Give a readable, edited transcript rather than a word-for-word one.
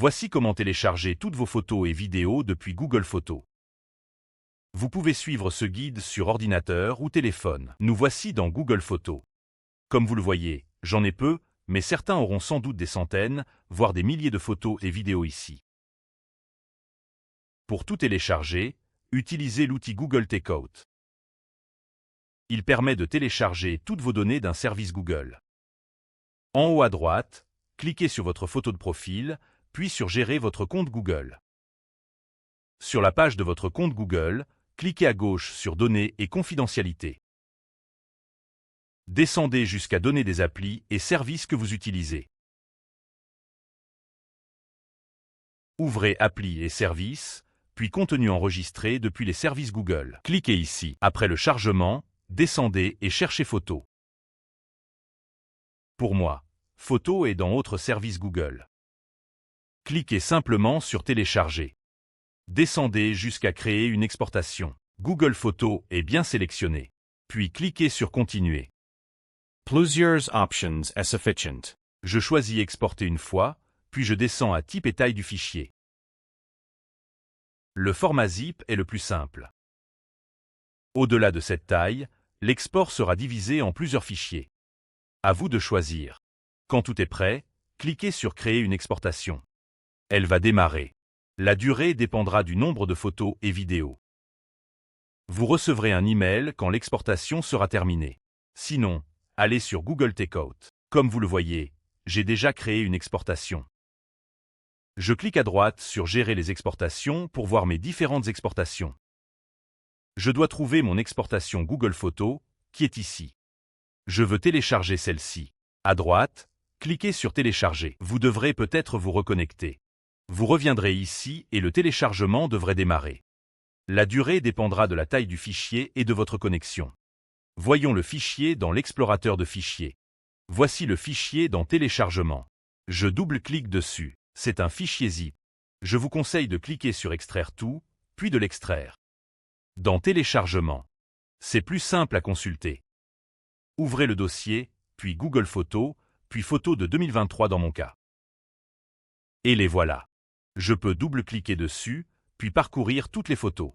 Voici comment télécharger toutes vos photos et vidéos depuis Google Photos. Vous pouvez suivre ce guide sur ordinateur ou téléphone. Nous voici dans Google Photos. Comme vous le voyez, j'en ai peu, mais certains auront sans doute des centaines, voire des milliers de photos et vidéos ici. Pour tout télécharger, utilisez l'outil Google Takeout. Il permet de télécharger toutes vos données d'un service Google. En haut à droite, cliquez sur votre photo de profil, puis sur Gérer votre compte Google. Sur la page de votre compte Google, cliquez à gauche sur Données et confidentialité. Descendez jusqu'à Données des applis et services que vous utilisez. Ouvrez Applis et services, puis Contenu enregistré depuis les services Google. Cliquez ici. Après le chargement, descendez et cherchez Photos. Pour moi, Photos est dans Autres services Google. Cliquez simplement sur Télécharger. Descendez jusqu'à créer une exportation. Google Photos est bien sélectionné. Puis cliquez sur Continuer. Plusieurs options are sufficient. Je choisis Exporter une fois, puis je descends à Type et taille du fichier. Le format zip est le plus simple. Au-delà de cette taille, l'export sera divisé en plusieurs fichiers. À vous de choisir. Quand tout est prêt, cliquez sur Créer une exportation. Elle va démarrer. La durée dépendra du nombre de photos et vidéos. Vous recevrez un email quand l'exportation sera terminée. Sinon, allez sur Google Takeout. Comme vous le voyez, j'ai déjà créé une exportation. Je clique à droite sur Gérer les exportations pour voir mes différentes exportations. Je dois trouver mon exportation Google Photos, qui est ici. Je veux télécharger celle-ci. À droite, cliquez sur Télécharger. Vous devrez peut-être vous reconnecter. Vous reviendrez ici et le téléchargement devrait démarrer. La durée dépendra de la taille du fichier et de votre connexion. Voyons le fichier dans l'explorateur de fichiers. Voici le fichier dans Téléchargement. Je double-clique dessus. C'est un fichier zip. Je vous conseille de cliquer sur Extraire tout, puis de l'extraire. Dans Téléchargement, c'est plus simple à consulter. Ouvrez le dossier, puis Google Photos, puis Photos de 2023 dans mon cas. Et les voilà. Je peux double-cliquer dessus, puis parcourir toutes les photos.